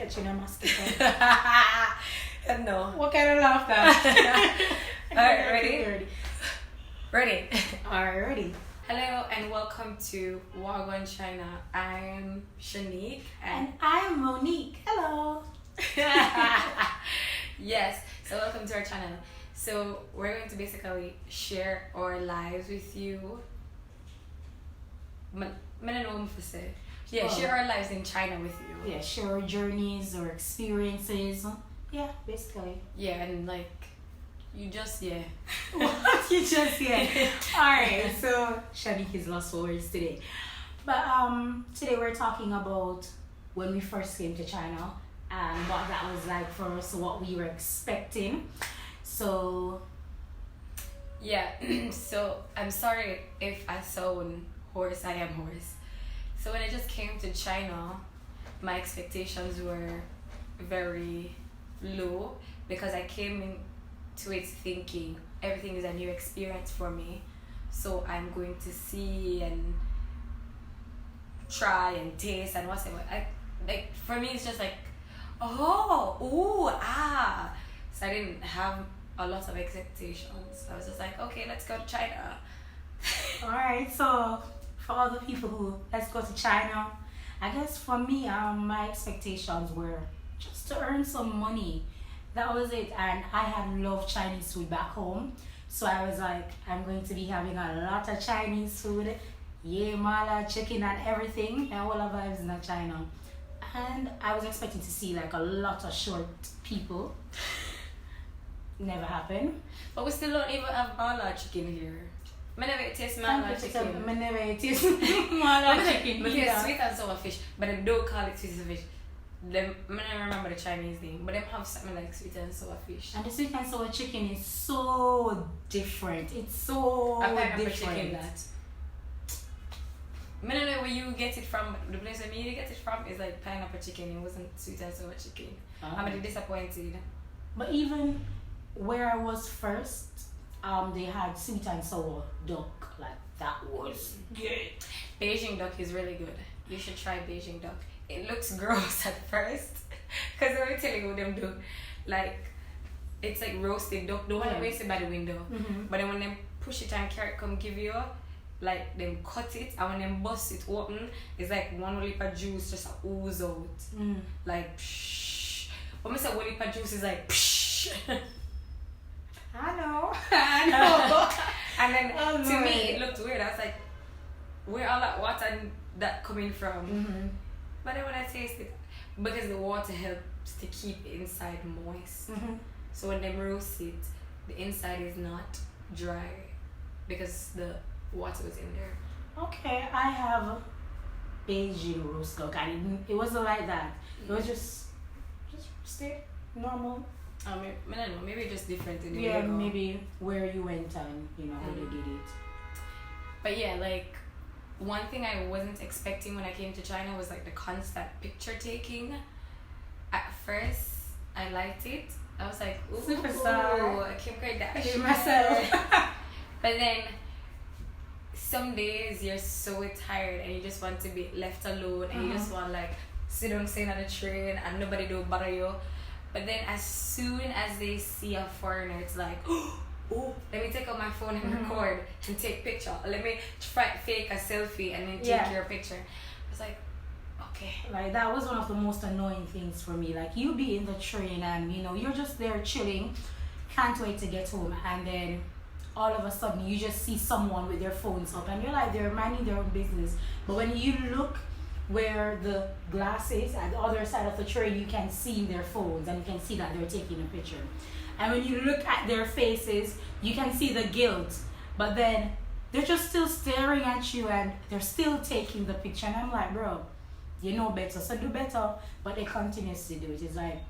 Catching a mosquito. No. What kind of laugh that? Alright, ready? Ready. Alright, ready. Hello and welcome to Gwaan China. I'm Shannique and I'm Monique. Hello. Yes, so welcome to our channel. So we're going to basically share our lives with you. Yeah, share our lives in China with you. Yeah, share our journeys or experiences. Yeah, basically. Yeah, and like you just What you just Alright, so Shannique is lost for words today. But today we're talking about when we first came to China and what that was like for us, what we were expecting. So yeah, so I'm sorry if I sound hoarse, I am hoarse. So when I just came to China, my expectations were very low because I came into it thinking everything is a new experience for me. So I'm going to see and try and taste and whatever. Like for me it's just like, oh, ooh, ah. So I didn't have a lot of expectations. I was just like, okay, let's go to China. Alright, so for all the people who let's go to China, I guess for me, my expectations were just to earn some money. That was it. And I had loved Chinese food back home, so I was like, I'm going to be having a lot of Chinese food, yeah, mala, chicken and everything, and all the vibes in China. And I was expecting to see like a lot of short people. Never happened. But we still don't even have mala chicken here. I never taste mala chicken. I never taste mala chicken. But it's sweet and sour fish, but they don't call it sweet and sour fish. Them, I don't remember the Chinese name, but they have something like sweet and sour fish. And the sweet and sour chicken is so different. It's so different. Chicken that. I don't know where you get it from. The place where you get it from is like pineapple chicken. It wasn't sweet and sour chicken. I'm really disappointed. But even where I was first, they had sweet and sour duck. Like that was good. Beijing duck is really good. You should try Beijing duck. It looks gross at first, cause let me tell you what them do. Like, it's like roasted duck. Don't want to waste it by the window. Mm-hmm. But then when they push it and carrot come give you, like them cut it and when them bust it open, it's like one lip of juice just ooze out. Like psh. When I say one lip of juice is like psh. I know. And then to me it looked weird. I was like, where all that water and that coming from? Mm-hmm. But then when I taste it, because the water helps to keep the inside moist. Mm-hmm. So when they roast it, the inside is not dry because the water was in there. Okay, I have Beijing roast duck. It wasn't like that. It was just roasted, normal. I don't know, maybe just different in the Yeah, maybe where you went and how they did it. But yeah, like one thing I wasn't expecting when I came to China was like the constant picture taking. At first, I liked it. I was like, ooh, superstar. Kim Kardashian. Myself. But then some days you're so tired and you just want to be left alone and you just want like sit on the train and nobody do bother you. But then as soon as they see a foreigner, it's like, oh, let me take out my phone and record and take picture. Let me fake a selfie and then take your picture. I was like, okay. Like that was one of the most annoying things for me. Like you be in the train and you're just there chilling, can't wait to get home, and then all of a sudden you just see someone with their phones up and you're like they're minding their own business. But when you look where the glass is at the other side of the train, you can see their phones and you can see that they're taking a picture. And when you look at their faces, you can see the guilt. But then they're just still staring at you and they're still taking the picture. And I'm like, bro, you know better, so do better. But they continuously do it. It's like,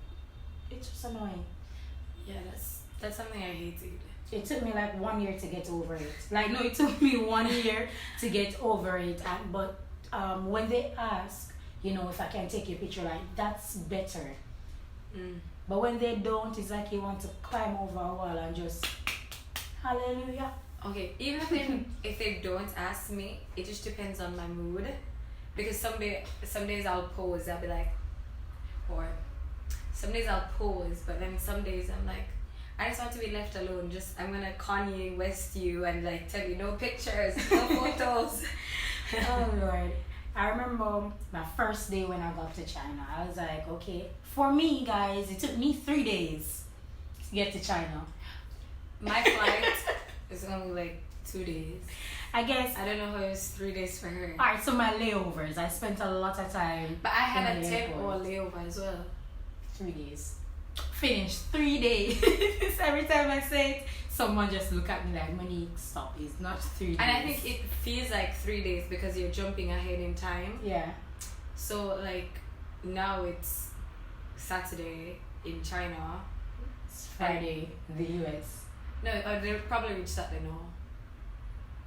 it's just annoying. Yeah, that's something I hated. It took me like 1 year to get over it. Like, no, it took me 1 year to get over it. But when they ask, if I can take a picture, like, that's better. But when they don't, it's like you want to climb over a wall and just, hallelujah. Okay, even if they don't ask me, it just depends on my mood. Because some days I'll pose, I'll be like, or some days I'll pose, but then some days I'm like, I just want to be left alone. I'm gonna Kanye West you and like tell you no pictures, no photos. Oh Lord. I remember my first day when I got to China. I was like, okay. For me, guys, it took me 3 days to get to China. My flight is only like 2 days. I guess. I don't know how it was 3 days for her. Alright, so my layovers. I spent a lot of time. But I had a 10-hour layover as well. 3 days. Finished 3 days. Every time I say it, someone just look at me like, Monique, stop. It's not 3 days. And I think it feels like 3 days because you're jumping ahead in time. Yeah. So like now it's Saturday in China. It's Friday in the US. No, they'll probably reach Saturday now.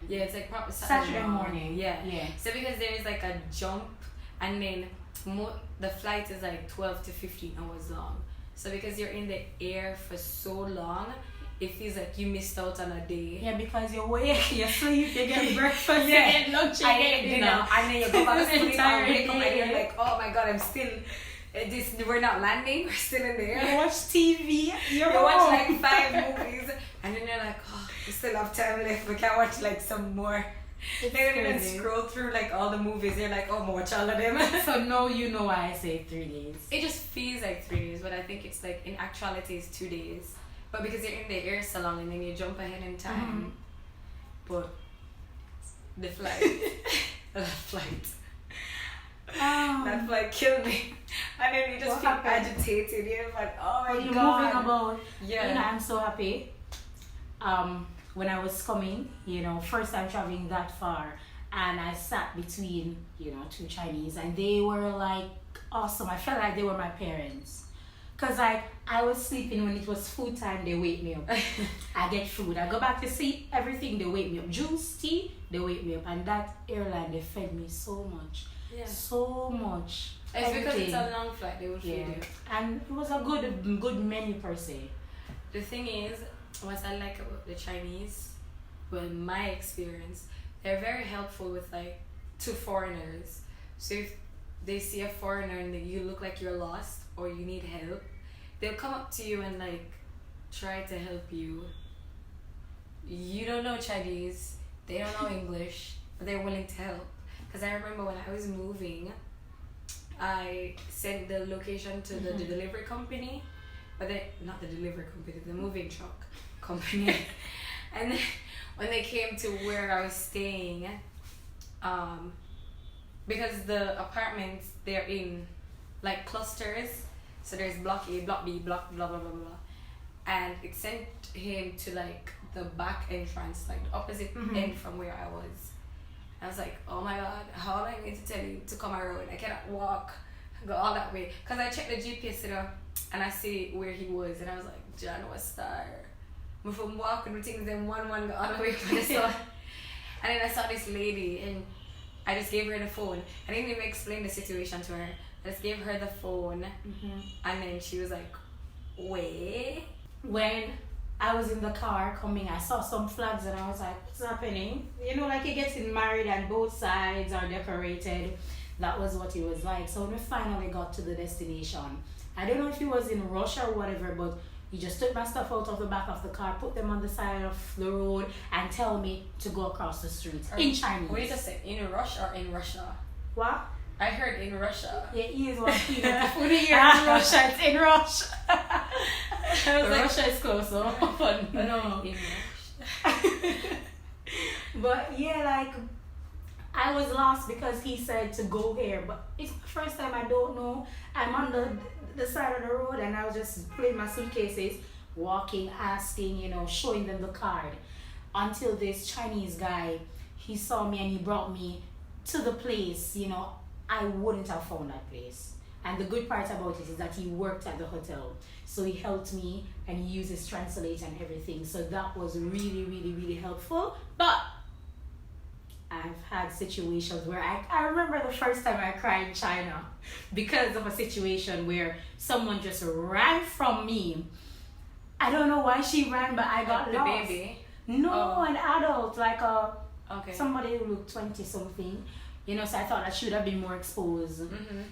Yeah, it's like proper Saturday morning. Yeah. Yeah. So because there is like a jump, and then the flight is like 12 to 15 hours long. So because you're in the air for so long, it feels like you missed out on a day. Yeah, because you're awake, you sleep, you get breakfast, Yeah. you get lunch, you get dinner. And then you go back to sleep Entire and wake up and day. you're like, oh my god, I'm still we're not landing, we're still in the air. You watch TV, You watch like 5 movies and then you're like, oh, we still have time left, we can watch like some more. It's They don't even crazy. scroll through like all the movies. You're like, oh, I'm gonna watch all of them. So now you know why I say 3 days. It just feels like 3 days, but I think it's like in actuality it's 2 days. But because you're in the air so long and then you jump ahead in time. But the flight, that flight killed me. And then you just What feel happened? agitated. You're like, oh my You're god. moving about. Yeah. You know, I'm so happy. When I was coming, first time traveling that far, and I sat between, 2 Chinese, and they were like awesome. I felt like they were my parents. Cause like I was sleeping when it was food time, they wake me up. I get food. I go back to sleep, everything they wake me up. Juice, tea, they wake me up. And that airline, they fed me so much. Yeah. So much. It's because it's Everything. a long flight. They would feed you. And it was a good menu per se. The thing is, what I like about the Chinese, well, my experience, they're very helpful with like to foreigners. So if they see a foreigner and you look like you're lost or you need help, they'll come up to you and like try to help you. You don't know Chinese, they don't know English, but they're willing to help. Because I remember when I was moving, I sent the location to the delivery company, but not the delivery company, the moving truck company. And then when they came to where I was staying, because the apartments, they're in like clusters, so there's block A, block B, block blah blah blah blah, and it sent him to like the back entrance, like the opposite end from where I was. I was like, oh my god, how am I going to tell you to come around? I cannot walk, go all that way. Because I checked the GPS and I see where he was, and I was like, John was star. If I'm walking with things, then one go all the way to the sun. And then I saw this lady, and I just gave her the phone. I didn't even explain the situation to her. I just gave her the phone, and then she was like, wait. When I was in the car coming, I saw some flags and I was like, what's happening? Like you're getting married and both sides are decorated. That was what it was like. So when we finally got to the destination, I don't know if he was in rush or whatever, but he just took my stuff out of the back of the car, put them on the side of the road, and tell me to go across the street in Chinese. What did you say? In Russia or in Russia? What? I heard in Russia. Yeah, he is one thing. When you hear in Russia, it's in Russia. I was like, Russia is closer. But no. In Russia. But yeah, like I was lost because he said to go here, but it's the first time. I don't know. I'm on the side of the road and I was just playing my suitcases, walking, asking, showing them the card, until this Chinese guy, he saw me and he brought me to the place. I wouldn't have found that place. And the good part about it is that he worked at the hotel, so he helped me and he uses translate and everything. So that was really, really, really helpful. But I've had situations where I remember the first time I cried in China because of a situation where someone just ran from me. I don't know why she ran, but I got the lost. baby? No, Oh. an adult, like Okay. somebody who looked 20 something. You know, so I thought that she would have been more exposed.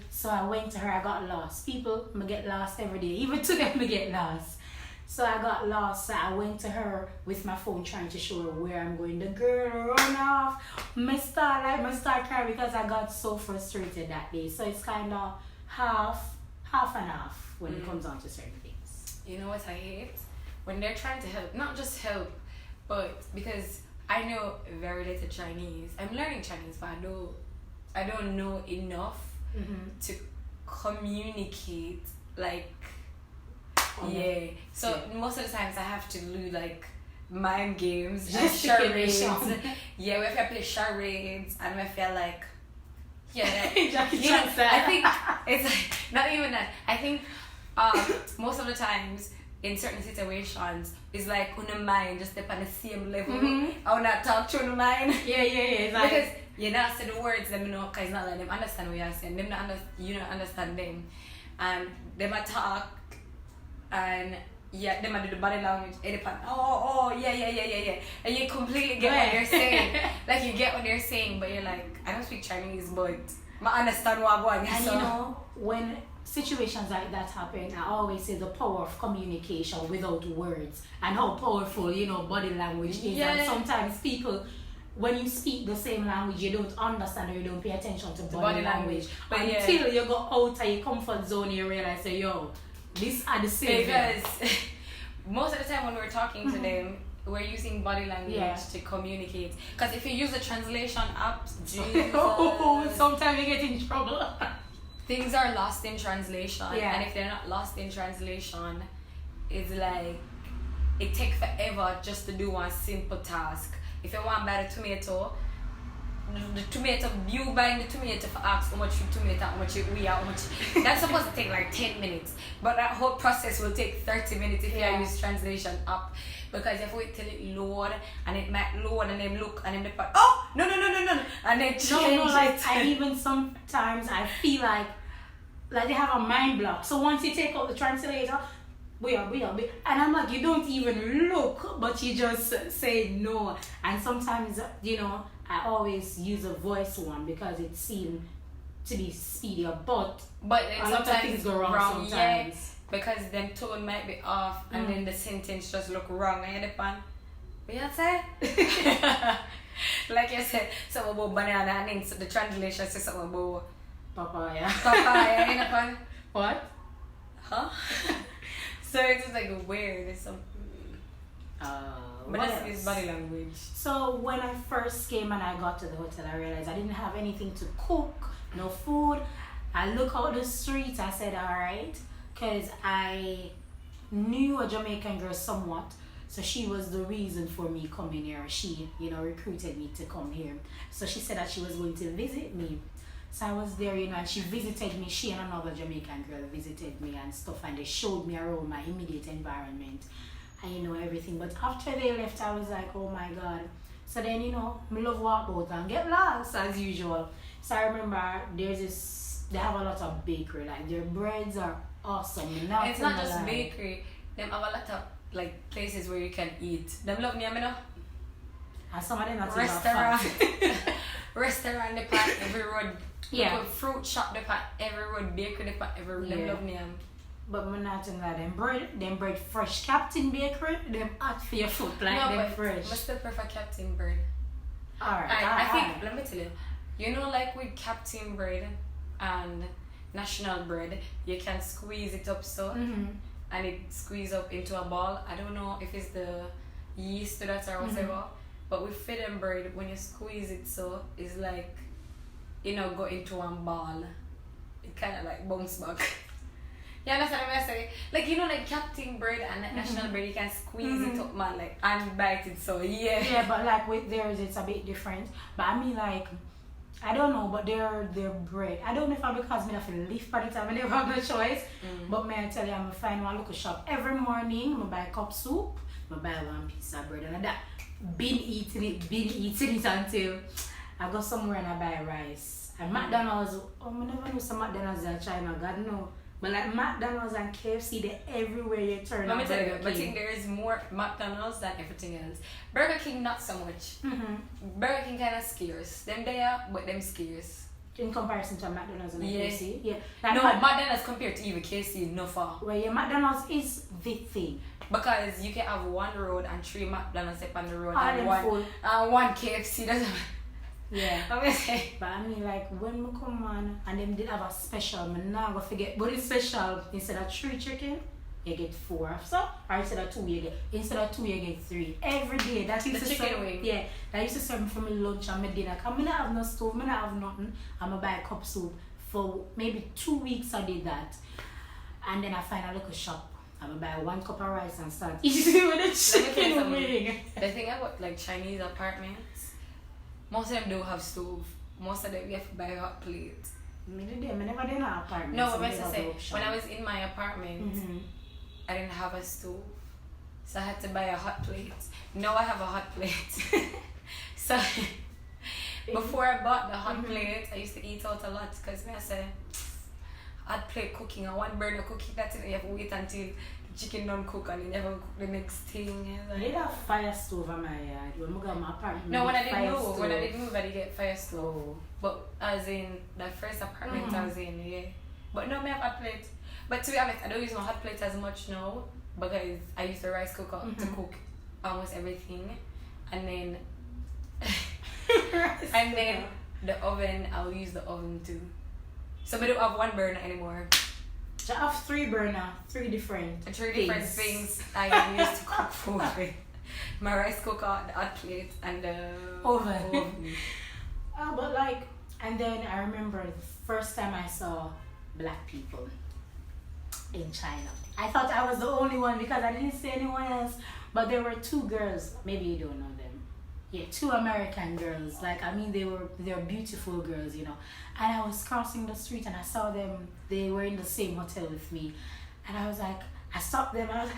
So I went to her, I got lost. People, I get lost every day. Even today, I get lost. So I got lost. So I went to her with my phone trying to show her where I'm going. The girl run off. I start crying because I got so frustrated that day. So it's kind of half and half when it comes on to certain things. You know what I hate? When they're trying to help, not just help, but because I know very little Chinese. I'm learning Chinese, but I don't know enough to communicate, like, So most of the times I have to do like mind games, just charades. We have to play charades, and I feel like, I think it's like, not even that. I think most of the times in certain situations, it's like on the mind just step on the same level. I will not talk to the mind. It's like, because you not say the words them, you know, because it's not like them understand what you're saying. You don't understand them, and them a talk, and them a do the body language. And you completely get what they're saying. Like you get what they're saying, but you're like, I don't speak Chinese, but I understand what I'm going. And you know, when situations like that happen, I always say the power of communication without words and how powerful, you know, body language is. And sometimes people, when you speak the same language, you don't understand or you don't pay attention to body language. But until you go out of your comfort zone, you realize, say, yo, these are the same. Because most of the time when we're talking to them, we're using body language to communicate. Because if you use a translation app, sometimes you get in trouble. Things are lost in translation, and if they're not lost in translation, it's like it takes forever just to do one simple task. If you want to buy the tomato, you buying the tomato for ask how much tomato, how much we are, how much. That's supposed to take like 10 minutes, but that whole process will take 30 minutes if you use translation app. Because if we tell it load, and it might load, and then look, and then they no, and then change it. I even sometimes I feel like they have a mind block. So once you take out the translator, and I'm like, you don't even look, but you just say no. And sometimes, you know, I always use a voice one because it seems to be speedier, but a lot of things go wrong sometimes. Because them tone might be off, and then the sentence just look wrong. And what you say? Like you said, something about banana, and then the translation says something about papaya. What? Huh? So it's just like weird. It's some. But that's his body language. So when I first came and I got to the hotel, I realized I didn't have anything to cook, no food. I look out the street. I said, all right. Because I knew a Jamaican girl somewhat, so she was the reason for me coming here. She, you know, recruited me to come here. So she said that she was going to visit me. So I was there, you know, and she visited me. She and another Jamaican girl visited me and stuff, and they showed me around my immediate environment and, you know, everything. But after they left, I was like, oh my God. So then, you know, I love walk out and get lost as usual. So I remember they have a lot of bakery, like their breads are awesome. It's not just bakery. Them have a lot of like places where you can eat. Them love me, you know. And some of them not restaurant. Restaurant the part every road. Fruit shop the part every road. Bakery the part every road. Them love me. But I'm not saying that them bread fresh. Captain Bakery, them hot for your foot like them fresh. I still prefer Captain bread. Alright. I think let me tell you. You know, like with Captain bread and National bread, you can squeeze it up and it squeeze up into a ball. I don't know if it's the yeast to that or whatever, but with Fidem bread, when you squeeze it so, it's like, you know, go into one ball. It kind of like bounce back. You understand what I'm saying? Like, you know, like Captain bread and National bread, you can squeeze it up, man, like, and bite it, so yeah, but like with theirs, it's a bit different. But I mean, like, I don't know, but their bread. I don't know if I because I have to live by the time I never have no choice. But may I tell you, I'm going to find one local shop every morning. I buy a cup soup, I buy one piece of bread, and that been eating it until I go somewhere and I buy rice. And McDonald's, I never knew some McDonald's in China. God no. But like McDonald's and KFC, they're everywhere you turn. Let me tell you, I think there is more McDonald's than everything else. Burger King, not so much. Burger King kind of scarce. Them there, but them scarce. In comparison to McDonald's and KFC? Yeah. Like no, McDonald's compared to even KFC, no far. Well, yeah, McDonald's is the thing. Because you can have one road and 3 McDonald's up on the road and one KFC. Doesn't. Yeah. I'm gonna say. But I mean, like when we come on and them did have a special, I'm not gonna forget. But it's special. Instead of 3 chicken, you get 4. So, or instead of 2, you get 3 every day. That used the to chicken serve, wing. Yeah, that used to serve me for my lunch and my dinner. Cause I not have no stove, I not have nothing. I'm gonna buy a cup soup. For maybe 2 weeks I did that, and then I find a little shop. I'm gonna buy 1 cup of rice and start eating with the chicken wing. The thing about like Chinese apartments. Most of them don't have stove. Most of them you have to buy a hot plate. I never did an apartment. No, but I say when I was in my apartment, I didn't have a stove, so I had to buy a hot plate. Now I have a hot plate. So before I bought the hot plate, I used to eat out a lot because I say hot plate cooking and 1 burner cooking. That's it. You have to wait until chicken don't cook and you never cook the next thing. I did have fire stove in my yard. When I got my apartment. No, when I didn't move, I did get fire stove. Oh. But as in the first apartment I was in, yeah. But no, I have hot plate. But to be honest, I don't use my hot plate as much now because I use the rice cooker to cook almost everything, and then the oven, I'll use the oven too. So we don't have 1 burner anymore. I have 3 burner, 3 different things I use to cook food with. My rice cooker, the hot plate, and the oven. But like, and then I remember the first time I saw black people in China. I thought I was the only one because I didn't see anyone else. But there were 2 girls. Maybe you don't know them. Yeah, 2 American girls. Like, I mean, they were beautiful girls, you know. And I was crossing the street and I saw them. They were in the same hotel with me. And I was like, I stopped them and I was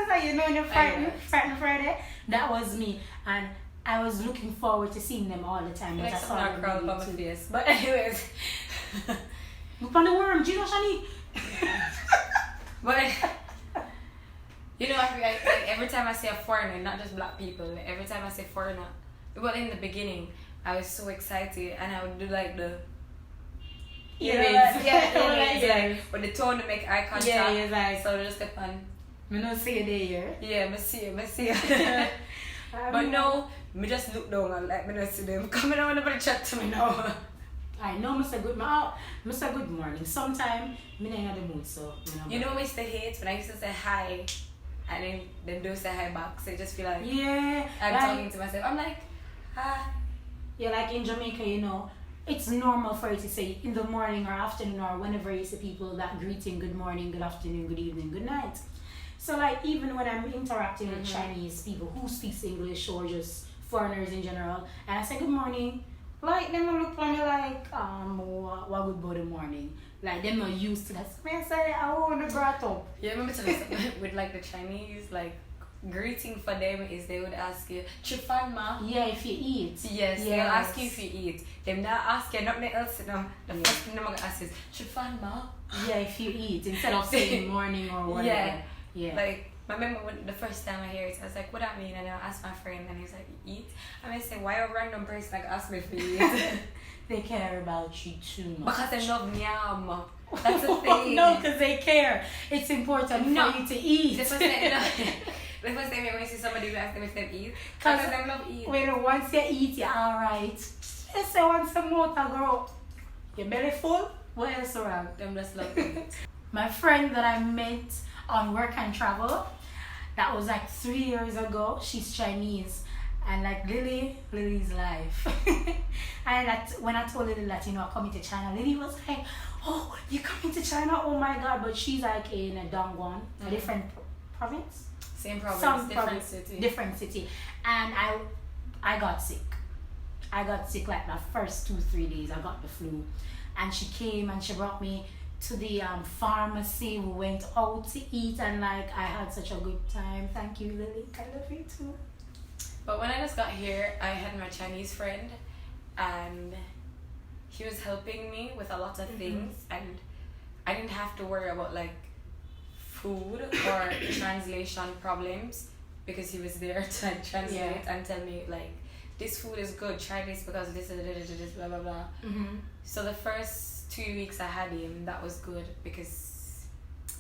like, you know, in the Friday. That was me. And I was looking forward to seeing them all the time. But I saw them on my face. But anyways. Look on the worm, do you know, Shannique? But you know, like every time I see a foreigner, not just black people, like every time I see foreigner, well, in the beginning, I was so excited and I would do like the with the tone to make eye contact. Yeah, like, so just step on. Me not see you there. Yeah, me see you. But no, me just look down and like me not see them. Come on, nobody chat to me now. I know, Mr. Good morning. Sometimes me not in the mood, so you know, Mr. Hate when I used to say hi, and then they don't say hi back, so I just feel like I'm talking to myself. I'm like, hi. Yeah, like in Jamaica, you know, it's normal for you to say in the morning or afternoon or whenever you see people that greeting, good morning, good afternoon, good evening, good night. So like even when I'm interacting with Chinese people who speaks English or just foreigners in general, and I say good morning, like them will look at me like what good about the morning. Like them not used to that. So I say I want to brought up. Yeah, remember something with like the Chinese, like greeting for them is they would ask you, "Chifan ma?" Yeah, if you eat. Yes, they'll ask you if you eat. Them not ask you nothing else. No, the first thing they're gonna ask is, "Chifan ma?" Yeah, if you eat instead of saying morning or whatever. Yeah. Like I remember when the first time I hear it, I was like, "What that mean?" And I asked my friend, and he's like, "Eat." And I say, "Why a random person like ask me if you eat?" They care about you too much. Because they love nyam. That's the thing. No, because they care. It's important for you to eat. The first time when you see somebody, you ask them if they eat. Because they love eat. When once you eat, you're alright. You say once the motor grow, your belly full, what else around? Them just love eat. My friend that I met on work and travel, that was like 3 years ago. She's Chinese. And like Lily's life. And when I told Lily that, you know, I'm coming to China, Lily was like, "Oh, you're coming to China? Oh my God." But she's like in a Gwaan, a different province. Same province, different city. And I got sick. I got sick like the first 2-3 days. I got the flu. And she came and she brought me to the pharmacy. We went out to eat and like I had such a good time. Thank you, Lily. I love you too. But when I just got here, I had my Chinese friend and he was helping me with a lot of things, and I didn't have to worry about like food or translation problems because he was there to like translate and tell me like this food is good, try this because this is blah blah blah. So the first 2 weeks I had him, that was good because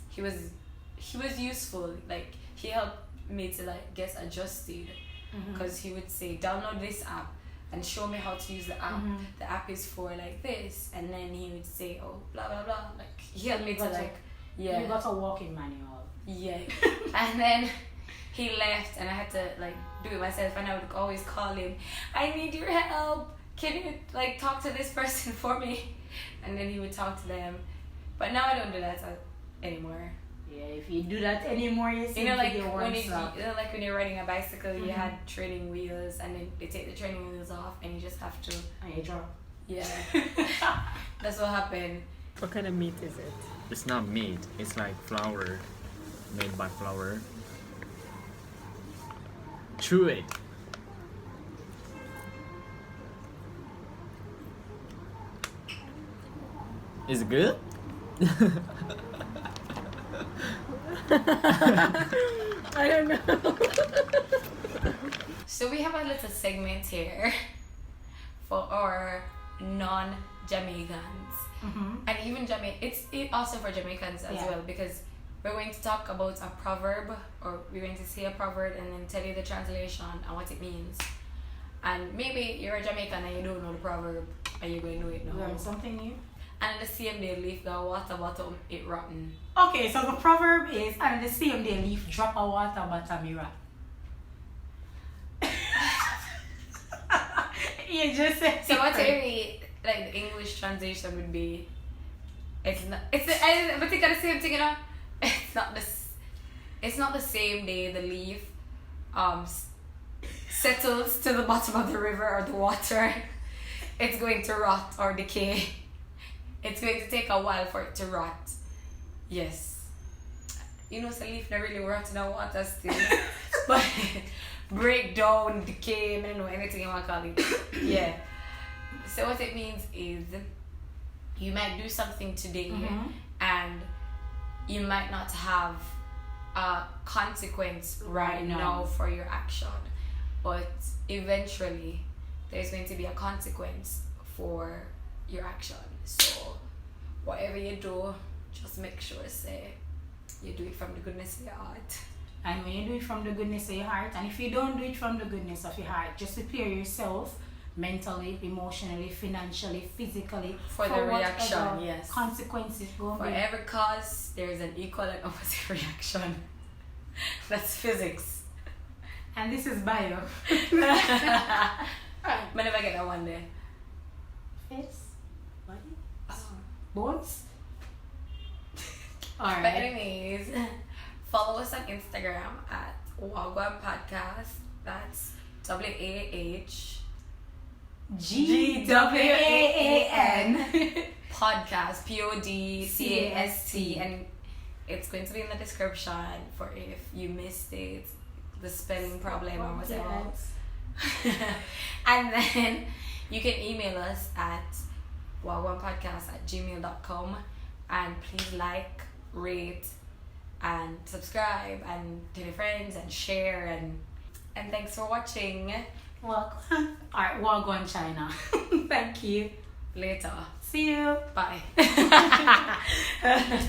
he was useful. Like he helped me to like get adjusted because he would say download this app and show me how to use the app. The app is for like this, and then he would say oh blah blah blah. Like he helped me to like you got a walking manual. Yeah. And then he left and I had to like do it myself, and I would always call him, I need your help, can you like talk to this person for me? And then he would talk to them. But now I don't do that anymore. Yeah, if you do that anymore, you like when you're riding a bicycle, you had training wheels, and then they take the training wheels off, and you just have to. And you drop. Yeah, that's what happened. What kind of meat is it? It's not meat. It's like flour, made by flour. Chew it. Is it good? I don't know. So we have a little segment here for our non-Jamaicans, and even it's also for Jamaicans as well, because we're going to talk about a proverb, or we're going to say a proverb and then tell you the translation and what it means. And maybe you're a Jamaican and you don't know the proverb, and you're going to know it now. Learn something new. And the same day leaf the water bottom it rotten. Okay, so the proverb is, and the same day leaf drop a water bottom it rot. You just said. So what like the English translation would be, but think of the same thing, you know. It's not the same day the leaf settles to the bottom of the river or the water. It's going to rot or decay. It's going to take a while for it to rot. Yes. You know, so leaf not really rot in the water still. But break down, decay, I don't know anything you want to call it. Yeah. So what it means is you might do something today and you might not have a consequence right now for your action. But eventually there's going to be a consequence for your action. So whatever you do, just make sure you do it from the goodness of your heart. And when you do it from the goodness of your heart, and if you don't do it from the goodness of your heart, just prepare yourself mentally, emotionally, financially, physically for the reaction. Yes. Consequences going for every cause, there is an equal and opposite reaction. That's physics. And this is bio. I'll never get that one day. Face, body, bones. Alright. But anyways, follow us on Instagram at Gwaan Podcast. That's WAHGWAAN podcast, PODCAST, and it's going to be in the description for if you missed it, the spelling problem or whatever. And then you can email us at gwangwanpodcast@gmail.com, and please like, rate, and subscribe, and tell your friends, and share, and thanks for watching. Welcome. Alright, Gwaan China. Thank you. Later. See you. Bye.